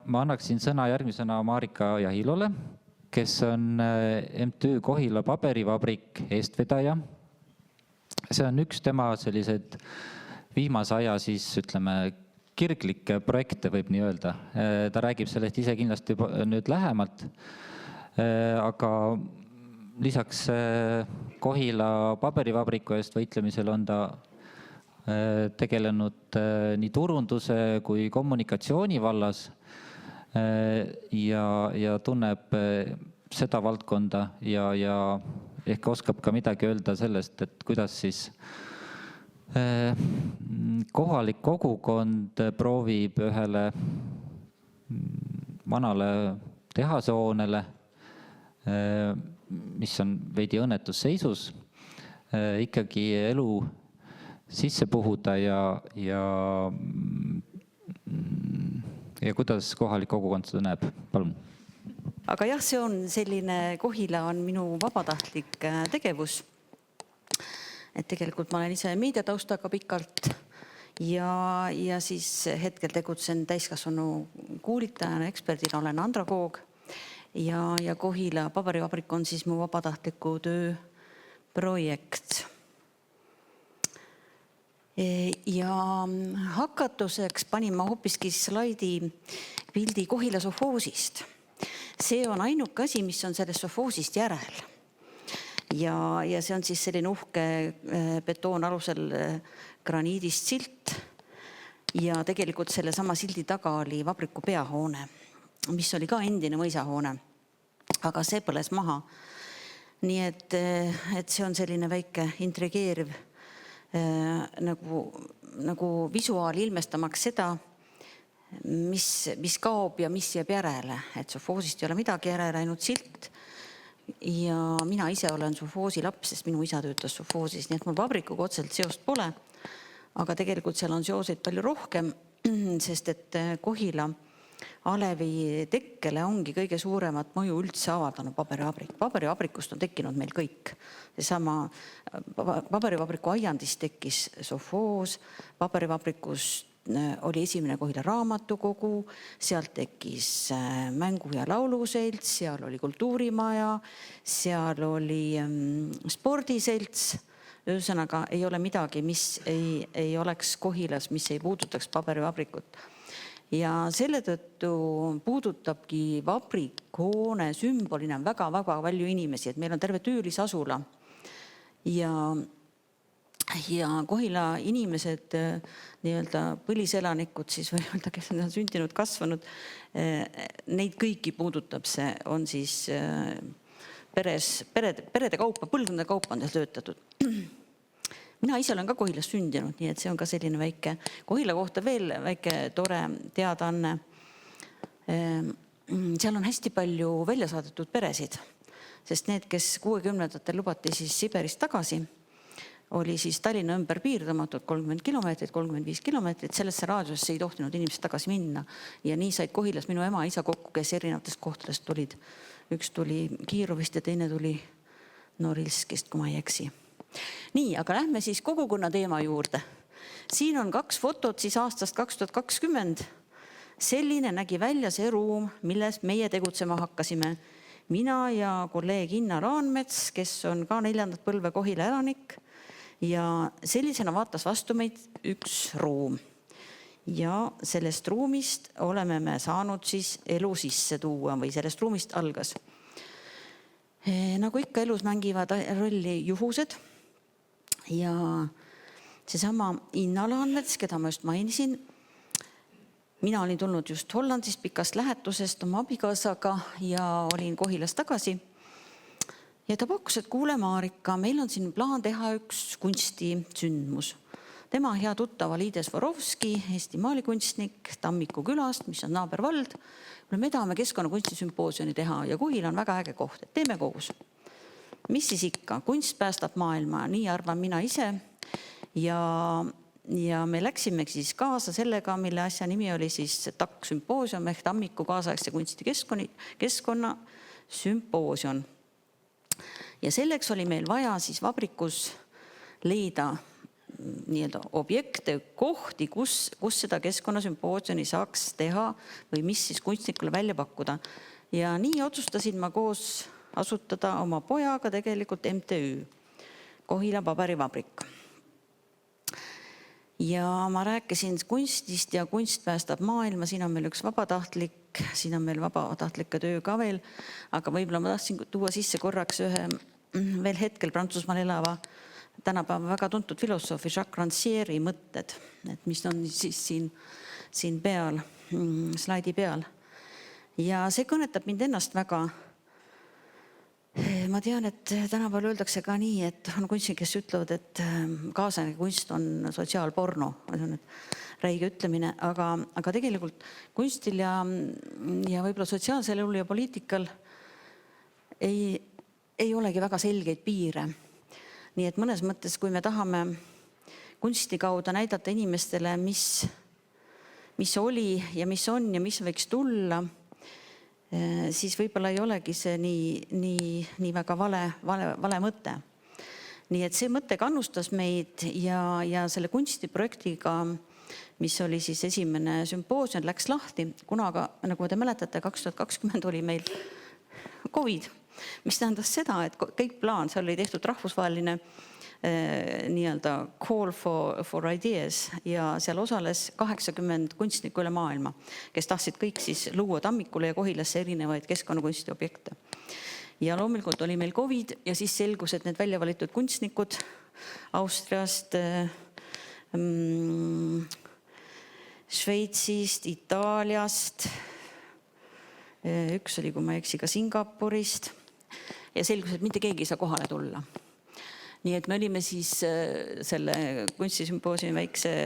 ma annaksin sõna järgmisena Marika Jahilole, kes on MTÜ Kohila paberivabrik eestvedaja. See on üks tema sellised viimase aja siis ütleme kirglikke projekte võib nii öelda. Ta räägib sellest ise kindlasti nüüd lähemalt, aga lisaks Kohila paberivabriku eest võitlemisel on ta tegelenud nii turunduse kui kommunikatsiooni vallas ja tunneb seda valdkonda ja ehk oskab ka midagi öelda sellest, et kuidas siis kohalik kogukond proovib ühele vanale tehasehoonele, mis on veidi õnnetus seisus, ikkagi elu sisse puhuda ja kuidas kohalik kogukond seda näeb. Palun. Aga jah, see on selline, Kohila on minu vabatahtlik tegevus. Et tegelikult ma olen ise meediataustaga pikalt ja siis hetkel tegutsen täiskasvanu koolitajana, eksperdina olen andragoog ja Kohila paberivabrik on siis mu vabatahtliku töö projekt. Ja hakatuseks panin ma hoopiski slaidi pildi Kohila sofoosist. See on ainuke asi, mis on sellest sofoosist järel. Ja see on siis selline uhke betoon alusel graniidist silt ja tegelikult selle sama sildi taga oli vabriku peahoone, mis oli ka endine mõisahoone, aga see põles maha. Nii et see on selline väike intrigeeriv nagu visuaali ilmestamaks seda, mis kaob ja mis jääb järele, et sofoosist ei ole midagi järele, ainult silt. Ja mina ise olen sofoosi laps, sest minu isa töötas sofoosis, nii et mul vabrikuga otseselt seost pole, aga tegelikult seal on seoseid palju rohkem, sest et Kohila alevi tekkele ongi kõige suuremat mõju üldse avaldanud paberivabrik. Paberivabrikust on tekkinud meil kõik. Seesama paberivabriku aiandist tekkis sofoos, paberivabrikust oli esimene Kohila raamatukogu, sealt tekkis mängu- ja lauluselts, seal oli kultuurimaja, seal oli spordiselts. Ühesõnaga ei ole midagi, mis ei oleks Kohilas, mis ei puudutaks paberivabrikut. Ja selle tõttu puudutabki vabrikhoone sümbolina väga-väga palju inimesi, et meil on terve Tüülis-Asula ja Kohila inimesed, nii-öelda põliselanikud siis või öelda, kes on sündinud, kasvanud, neid kõiki puudutab see, on siis perede kaupa, põlvkondade kaupa on töötatud. Mina ise olen ka Kohilas sündinud, nii et see on ka selline väike Kohila kohta veel väike tore teadaanne. Seal on hästi palju välja saadetud peresid, sest need, kes 60-ndatel lubati siis Siberist tagasi, oli siis Tallinna ümber piirdamatult 30 kilomeetrit, 35 kilomeetrit, sellesse raadiosesse ei tohtinud inimesed tagasi minna. Ja nii said Kohilas minu ema isa kokku, kes erinevatest kohtadest tulid. Üks tuli Kiiruvist ja teine tuli Norilskist, kui ma ei eksi. Nii, aga lähme siis kogukonna teema juurde. Siin on 2 fotot siis aastast 2020. Selline nägi välja see ruum, milles meie tegutsema hakkasime. Mina ja kolleeg Inna Raanmets, kes on ka 4. põlve Kohila elanik. Ja sellisena vaatas vastu meid üks ruum. Ja sellest ruumist oleme me saanud siis elu sisse tuua või sellest ruumist algas. Nagu ikka elus mängivad rolli juhused ja seesama Inna Raanmets, keda ma just mainisin. Mina olin tulnud just Hollandist pikast lähetusest oma abikaasaga ja olin Kohilas tagasi. Ja ta pakkus, et kuule Marika, meil on siin plaan teha üks kunstisündmus. Tema hea tuttava Liides Vorovski, Eesti maalikunstnik Tammiku külast, mis on naabervald. Me tahame keskkonnakunstisümpoosioni teha ja Kohila on väga äge koht, et teeme koos. Mis siis ikka? Kunst päästab maailma, nii arvan mina ise. Ja me läksime siis kaasa sellega, mille asja nimi oli siis TAK sümpoosium ehk Tammiku kaasaegse kunstikeskkonna sümpoosium. Ja selleks oli meil vaja siis vabrikus leida nii-öelda objekte, kohti, kus seda keskkonnasümpoosiumi saaks teha või mis siis kunstnikule välja pakkuda. Ja nii otsustasin ma koos asutada oma pojaga tegelikult MTÜ, Kohila paberivabrik. Ja ma rääkisin kunstist ja kunst päästab maailma, siin on meil üks vabatahtlik, siin on meil vabatahtlike töö ka veel, aga võib-olla ma tahtsin tuua sisse korraks ühe veel hetkel Prantsusmaal elava tänapäeva väga tuntud filosoofi Jacques Rancière'i mõtted, et mis on siis siin peal, slaidi peal. Ja see kõnetab mind ennast väga. Ma tean, et tänapäeval öeldakse ka nii, et on kunstnikud, kes ütlevad, et kaasaegne kunst on sotsiaalporno. See on räige ütlemine, aga tegelikult kunstil ja võib-olla sotsiaalsel elul ja poliitikal ei olegi väga selgeid piire. Nii et mõnes mõttes, kui me tahame kunsti kaudu näidata inimestele, mis oli ja mis on ja mis võiks tulla, siis võib-olla ei olegi see nii väga vale mõte. Nii et see mõte kannustas meid ja selle kunstiprojektiga, mis oli siis esimene sümpoosium, läks lahti, kuna aga, nagu te mäletate, 2020 oli meil COVID, mis tähendas seda, et kõik plaan, seal oli tehtud rahvusvaheline nii-öelda call for ideas ja seal osales 80 kunstnikku üle maailma, kes tahtsid kõik siis luua Tammikule ja Kohilasse erinevaid keskkonnakunsti objekte. Ja loomulikult oli meil COVID ja siis selgus, et need välja valitud kunstnikud Austriast, Šveitsist, Itaaliast, üks oli, kui ma ei eksi, ka Singapurist ja selgus, et mitte keegi ei saa kohale tulla. Nii et me olime siis selle kunstisümpoosiumi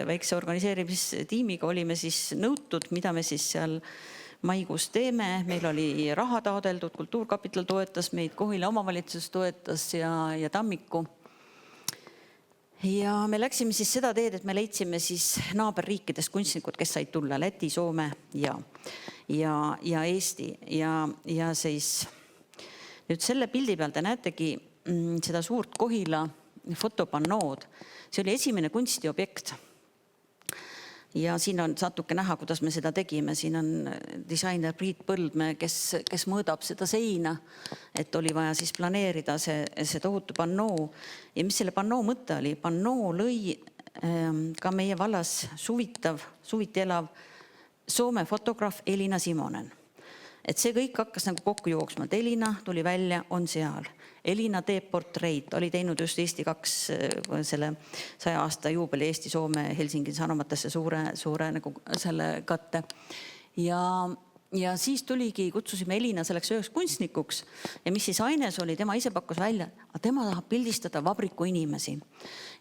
väikse organiseerimistiimiga olime siis nõutud, mida me siis seal maikuus teeme. Meil oli raha taodeldud, Kultuurkapital toetas meid, Kohila omavalitsus toetas ja Tammiku. Ja me läksime siis seda teed, et me leidsime siis naaberriikidest kunstnikud, kes said tulla, Läti, Soome ja Eesti. Ja siis nüüd selle pildi peal te näetegi seda suurt Kohila fotopannood. See oli esimene kunstiobjekt. Ja siin on natuke näha, kuidas me seda tegime. Siin on disainer Priit Põldmäe, kes mõõdab seda seina, et oli vaja siis planeerida see tohutu pannoo. Ja mis selle pannoo mõte oli? Pannoo lõi ka meie vallas suviti elav Soome fotograaf Elina Simonen. Et see kõik hakkas nagu kokku jooksma. Elina tuli välja, on seal. Elina teeb portreid, oli teinud just Eesti 2 selle 100 aasta juubeli Eesti-Soome Helsingin sanomatesse suure nagu selle katte. Ja siis kutsusime Elina selleks üheks kunstnikuks ja mis siis aines oli, tema ise pakkus välja, aga tema tahab pildistada vabriku inimesi.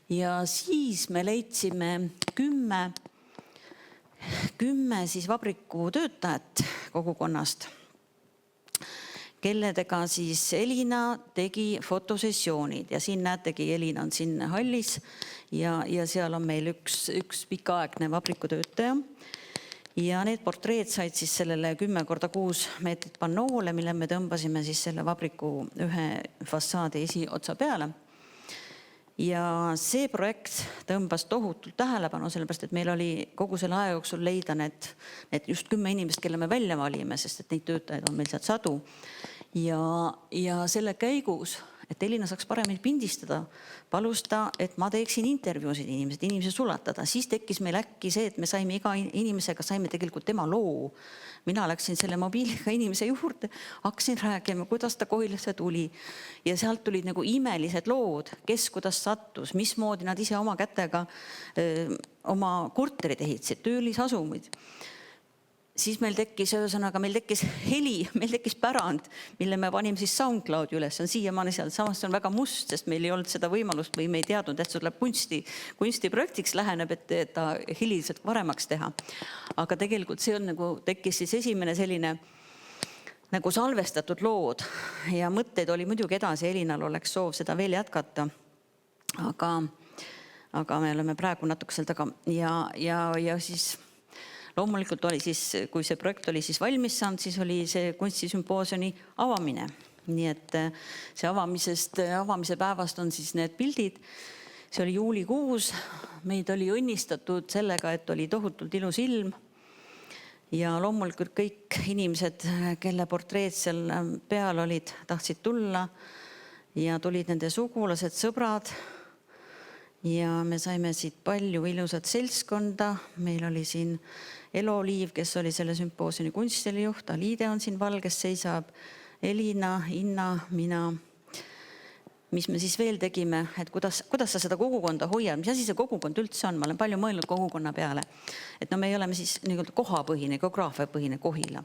Ja siis me leidsime 10 siis vabriku töötajat kogukonnast, kelledega siis Elina tegi fotosessioonid ja siin näetegi, Elina on siin hallis ja seal on meil üks pikaaegne vabrikutöötaja ja need portreed said siis sellele 10x6 meetrit pannoole, mille me tõmbasime siis selle vabriku ühe fassaadi esiotsa peale. Ja see projekt tõmbas tohutult tähelepanu, sellepärast, et meil oli kogu selle aja jooksul leida need just 10 inimest, kelle me välja valime, sest et neid töötajaid on meil sealt sadu. Ja selle käigus, et Elina saaks paremini pindistada, palus ta, et ma teeksin intervjuusid inimesi sulatada. Siis tekkis meil äkki see, et me saime iga inimesega, saime tegelikult tema loo. Mina läksin selle mobiiliga inimese juurde, hakkasin rääkima, kuidas ta Kohilasse tuli. Ja sealt tulid nagu imelised lood, kes kuidas sattus, mismoodi nad ise oma kätega oma korterid ehitasid, töölisasumid. Siis meil tekkis heli, meil tekkis pärand, mille me panime siis SoundCloudi üles. See on siiamaani seal, samas see on väga must, sest meil ei olnud seda võimalust või me ei teadnud, et see tuleb kunstiprojektiks läheneb, et ta hililiselt varemaks teha. Aga tegelikult see on nagu tekkis siis esimene selline nagu salvestatud lood ja mõtteid oli muidugi edasi, Elinal oleks soov seda veel jätkata. Aga me oleme praegu natuke seal taga ja siis loomulikult oli siis, kui see projekt oli siis valmis saanud, siis oli see kunstisümpoosiumi avamine. Nii et see avamise päevast on siis need pildid see oli juulikuus, meid oli õnnistatud sellega, et oli tohutult ilus ilm ja loomulikult kõik inimesed, kelle portreed seal peal olid, tahtsid tulla ja tulid nende sugulased, sõbrad ja me saime siit palju ilusat seltskonda. Meil oli siin Elo-Liiv, kes oli selle sümpoosiumi kunstijuht, Aliide on siin valges seisab, Elina, Inna, mina. Mis me siis veel tegime, et kuidas sa seda kogukonda hoiad, mis asi see kogukond üldse on, ma olen palju mõelnud kogukonna peale. Et no me oleme siis nii-öelda kohapõhine, geograafiapõhine Kohila.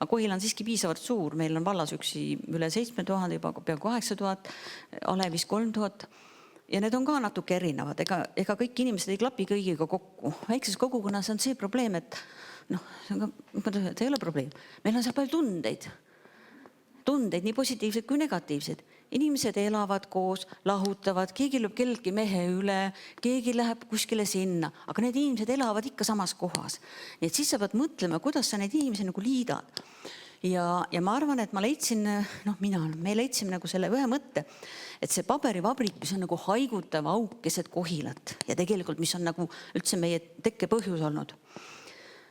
Aga Kohila on siiski piisavalt suur, meil on vallas üksi üle 7000, juba peaaegu 8000, Alevis 3000 ja need on ka natuke erinevad, ega kõik inimesed ei klapi kõigiga kokku. Väikses kogukonnas on see probleem, et noh, see ei ole probleem, meil on seal palju tundeid, nii positiivsed kui negatiivsed. Inimesed elavad koos, lahutavad, keegi lööb kelleltki mehe üle, keegi läheb kuskile sinna, aga need inimesed elavad ikka samas kohas. Nii et siis sa pead mõtlema, kuidas sa neid inimesi nagu liidad. Ja ma arvan, et me leidsime nagu selle ühe mõtte, et see paberivabrik, mis on nagu haigutav auk keset Kohilat ja tegelikult, mis on nagu üldse meie tekke põhjus olnud,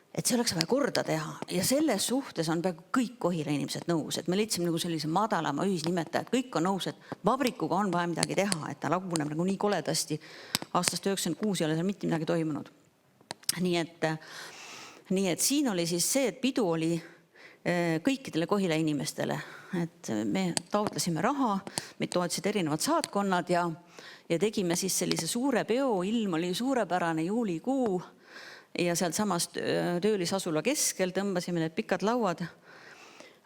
et see oleks vaja korda teha ja selles suhtes on peaaegu kõik Kohila inimesed nõus, et me leidsime nagu sellise madalama ühisnimetaja, et kõik on nõus, et vabrikuga on vaja midagi teha, et ta laguneb nagu nii koledasti. Aastast 96 ei ole seal mitte midagi toimunud. Nii et siin oli siis see, et pidu oli kõikidele Kohila inimestele, et me taotlesime raha, meid toetasid erinevad saatkonnad ja tegime siis sellise suure peo, ilm oli suurepärane juulikuu. Ja sealt samast Töölisasula keskel tõmbasime need pikad lauad.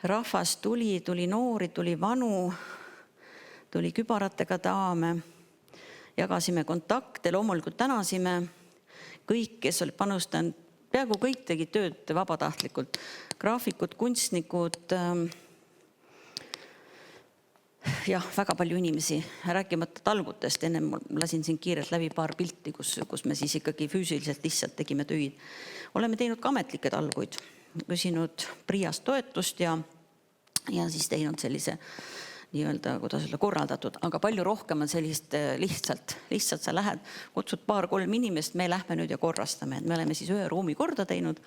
Rahvas tuli noori, tuli vanu, tuli kübaratega daame. Jagasime kontakte, loomulikult tänasime kõik, kes olid panustanud. Peaaegu kõik tegid tööd vabatahtlikult. Graafikud, kunstnikud, jah, väga palju inimesi, rääkimata talgutest. Enne lasin siin kiirelt läbi paar pilti, kus me siis ikkagi füüsiliselt lihtsalt tegime töid. Oleme teinud ka ametlikke talguid, küsinud Priast toetust ja siis teinud sellise nii-öelda, kuidas öelda, korraldatud, aga palju rohkem on sellist lihtsalt sa lähed, kutsud 2-3 inimest, me lähme nüüd ja korrastame. Me oleme siis ühe ruumi korda teinud,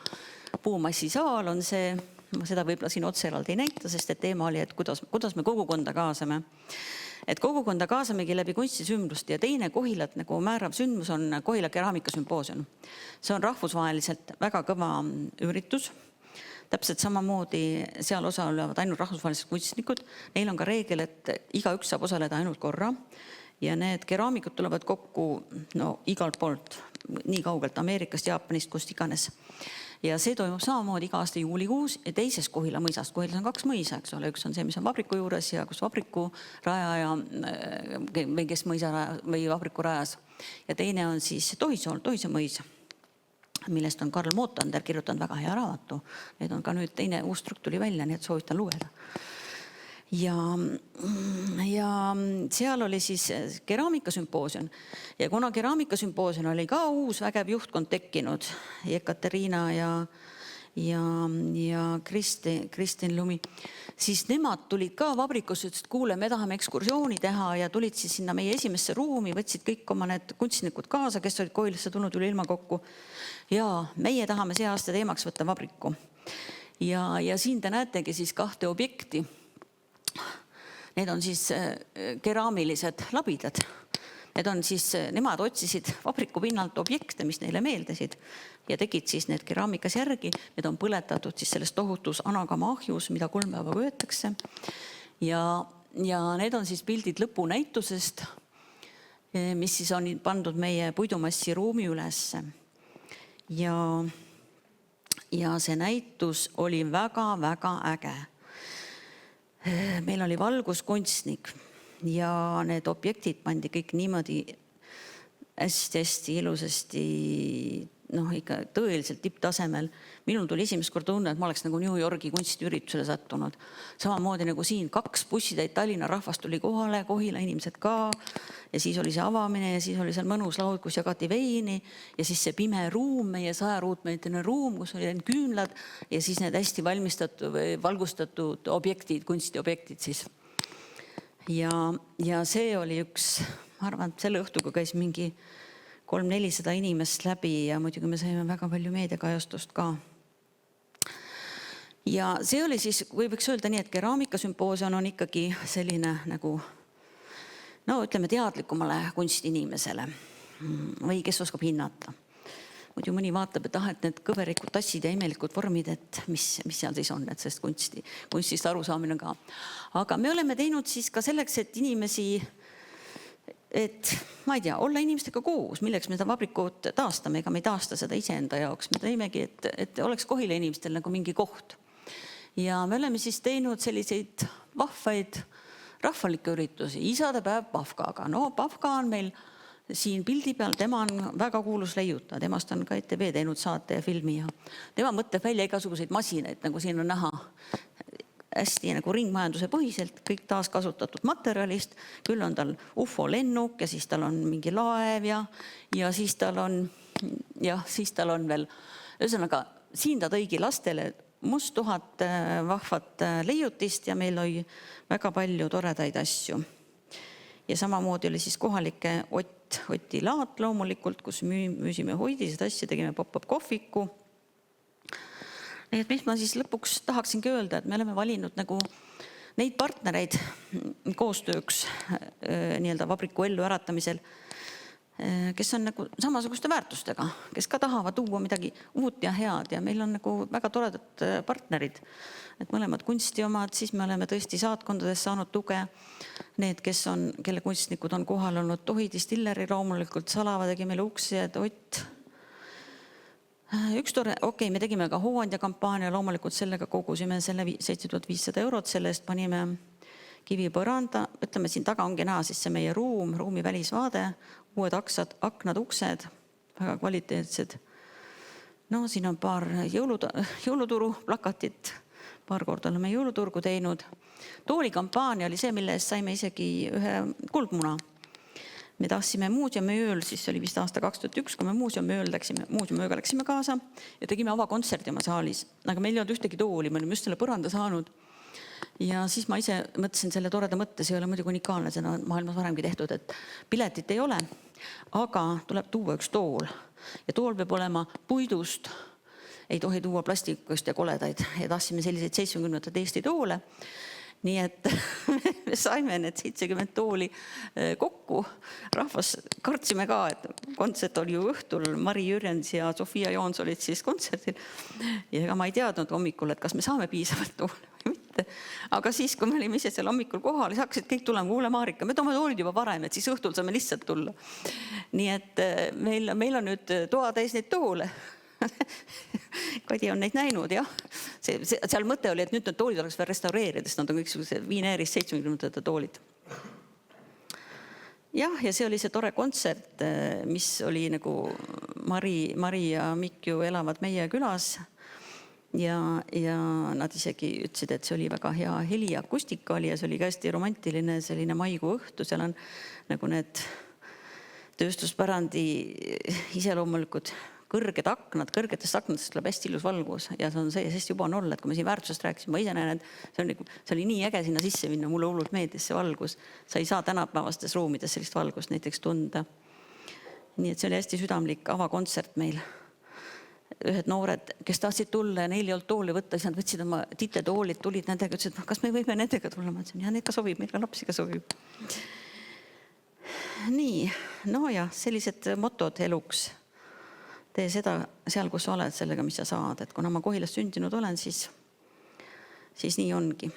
puumassisaal on see. Ma seda võib-olla siin otseeraldi ei näita, sest et teema oli, et kuidas me kogukonda kaasame. Et kogukonda kaasamegi läbi kunstisündmust ja teine Kohilat nagu määrav sündmus on Kohila keraamikasümpoosium. See on rahvusvaheliselt väga kõva üritus. Täpselt samamoodi seal osalevad ainult rahvusvahelised kunstnikud. Neil on ka reegel, et igaüks saab osaleda ainult korra ja need keraamikud tulevad kokku igalt poolt, nii kaugelt Ameerikast, Jaapanist, kust iganes. Ja see toimub samamoodi iga aasta juulikuus ja teises Kohila mõisast. Kohilas on 2 mõisa, eks ole. Üks on see, mis on vabriku juures ja kus vabriku rajaja või kes mõisa või vabriku rajas. Ja teine on siis Tohise mõis, millest on Karl Mootander kirjutanud väga hea raamatu. Need on ka nüüd teine uus trükk tuli välja, nii et soovitan lugeda. Ja seal oli siis keraamikasümpoosium ja kuna keraamikasümpoosium oli ka uus vägev juhtkond tekkinud, Ekateriina ja Kristin Lumi, siis nemad tulid ka vabrikusse, ütlesid, et kuule, me tahame ekskursiooni teha ja tulid siis sinna meie esimesse ruumi, võtsid kõik oma need kunstnikud kaasa, kes olid Kohilasse tulnud üle ilma kokku ja meie tahame see aasta teemaks võtta vabriku. Ja siin te näetegi siis 2 objekti. Need on siis keraamilised labidad. Need on siis, nemad otsisid vabriku pinnalt objekte, mis neile meeldisid ja tegid siis need keraamikas järgi. Need on põletatud siis selles tohutus Anagama ahjus, mida 3 päeva köetakse. Ja need on siis pildid lõpunäitusest, mis siis on pandud meie puidumassi ruumi ülesse. Ja see näitus oli väga-väga äge. Meil oli valguskunstnik ja need objektid pandi kõik niimoodi hästi ilusasti, ikka tõeliselt tipptasemel. Minul tuli esimest kord tunne, et ma oleks nagu New Yorgi kunstiüritusele sattunud. Samamoodi nagu siin 2 bussitäit Tallinna rahvast tuli kohale, Kohila inimesed ka. Ja siis oli see avamine ja siis oli seal mõnus laud, kus jagati veini ja siis see pime ruum, meie 100 ruutmeetrine ruum, kus oli küünlad ja siis need hästi valgustatud objektid, kunstiobjektid siis. Ja see oli üks ma arvan, et selle õhtuga käis mingi 300-400 inimest läbi ja muidugi me saime väga palju meediakajastust ka. Ja see oli siis, või võiks öelda nii, et keraamikasümpoosium on ikkagi selline nagu, no ütleme teadlikumale kunstinimesele või kes oskab hinnata. Muidu mõni vaatab, et need kõverikud tassid ja imelikud vormid, et mis seal siis on, et sest kunstist arusaamine ka. Aga me oleme teinud siis ka selleks, et inimesi, et ma ei tea, olla inimestega koos, milleks me seda vabrikut taastame, ega me ei taasta seda iseenda jaoks. Me teimegi, et oleks Kohila inimestel nagu mingi koht. Ja me oleme siis teinud selliseid vahvaid rahvalikke üritusi. Isadepäev Pafkaga. No Pafka on meil siin pildi peal, tema on väga kuulus leiutaja. Temast on ka ETV teinud saate ja filmi. Ja tema mõtleb välja igasuguseid masinaid, nagu siin on näha. Hästi nagu ringmajanduse põhiselt, kõik taaskasutatud materjalist. Küll on tal UFO lennuk ja siis tal on mingi laev ja siis tal on veel, ühesõnaga, siin ta tõigi lastele must 1000 vahvat leiutist ja meil oli väga palju toredaid asju. Ja samamoodi oli siis kohalike Oti laat loomulikult, kus müüsime hoidised asju, tegime pop-up kohviku. Nii et mis ma siis lõpuks tahaksingi öelda, et me oleme valinud nagu neid partnereid koostööks nii-öelda vabriku ellu äratamisel, kes on nagu samasuguste väärtustega, kes ka tahavad tuua midagi uut ja head ja meil on nagu väga toredad partnerid. Et mõlemad kunsti omad, siis me oleme tõesti saatkondades saanud tuge. Need, kelle kunstnikud on kohal olnud, Tohi Distilleri loomulikult, Salava tegi meile uksi, et Ott. Me tegime ka hooandja kampaania, loomulikult sellega kogusime selle 7500 €, selle eest panime kivipõranda, ütleme siin taga ongi näha siis see meie ruumi välisvaade, uued aknad, uksed, väga kvaliteetsed. No siin on paar jõuluturu plakatit, paar korda oleme jõuluturgu teinud. Toolikampaania oli see, mille eest saime isegi ühe kuldmuna. Me tahtsime muuseumiööl, siis oli vist aasta 2001, kui me muuseumiööga läksime kaasa ja tegime avakontserdi oma saalis. Aga meil ei olnud ühtegi tooli, me olime just selle põranda saanud. Ja siis ma ise mõtlesin selle toreda mõtte, see ei ole muidugi unikaalne, seda on maailmas varemgi tehtud, et piletit ei ole, aga tuleb tuua üks tool. Ja tool peab olema puidust, ei tohi tuua plastikust ja koledaid. Ja tahtsime selliseid 70 Eesti toole. Nii et me saime need 70 tooli kokku. Rahvas kartsime ka, et kontsert oli ju õhtul, Mari Jürjens ja Sofia Joons olid siis kontserdil. Ja ega ma ei teadnud hommikul, et kas me saame piisavalt toole või mitte. Aga siis, kui me olime ise seal hommikul kohal, siis hakkasid kõik tulema, kuule Marika, me toome toolid juba varem, et siis õhtul saame lihtsalt tulla. Nii et meil on nüüd toa täis neid toole. Kadi on neid näinud, jah. Seal mõte oli, et nüüd need toolid oleks veel restaureerida, sest nad on kõik Viineeris 70 toolid. Jah, ja see oli see tore kontsert, mis oli nagu Mari ja Mikk ju elavad meie külas ja nad isegi ütlesid, et see oli väga hea heli ja akustika oli ja see oli ka hästi romantiline selline maikuu õhtu, seal on nagu need tööstuspärandi iseloomulikud kõrged aknad, kõrgetest aknadest tuleb hästi ilus valgus ja see on hästi juba on olla, et kui me siin väärtusest rääkisime, ma ise näen, et see oli nii äge sinna sisse minna, mulle hullult meeldis see valgus. Sa ei saa tänapäevastes ruumides sellist valgust näiteks tunda. Nii et see oli hästi südamlik avakontsert meil. Ühed noored, kes tahtsid tulla ja neil ei olnud tooli võtta, siis nad võtsid oma titetoolid, tulid nendega, ütlesid, kas me võime nendega tulla? Ma ütlesin, ja need ka sobib, meil ka lapsi ka sobib. Nii, no ja sellised motod eluks. Tee seda seal, kus sa oled sellega, mis sa saad. Et kuna ma Kohilas sündinud olen, siis nii ongi.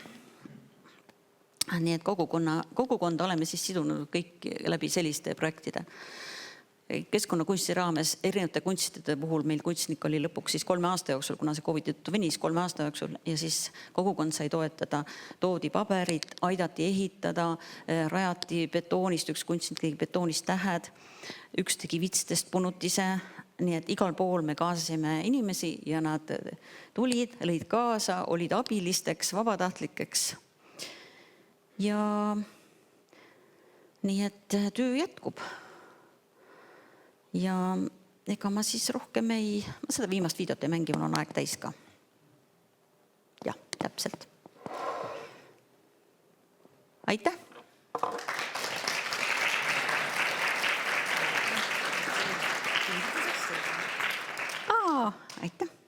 Nii et kogukonda oleme siis sidunud kõik läbi selliste projektide. Keskkonnakunsti raames erinevate kunstide puhul meil kunstnik oli lõpuks siis 3 aasta jooksul, kuna see COVID venis 3 aasta jooksul ja siis kogukond sai toetada, toodi paberit, aidati ehitada, rajati betoonist, üks kunstnik tegi betoonist tähed, üks tegi vitstest punutise, nii et igal pool me kaasasime inimesi ja nad tulid, lõid kaasa, olid abilisteks, vabatahtlikeks. Ja nii et töö jätkub. Ja ega ma siis rohkem ma seda viimast videot ei mängi, mul on aeg täis ka. Jah, täpselt. Aitäh! aitäh!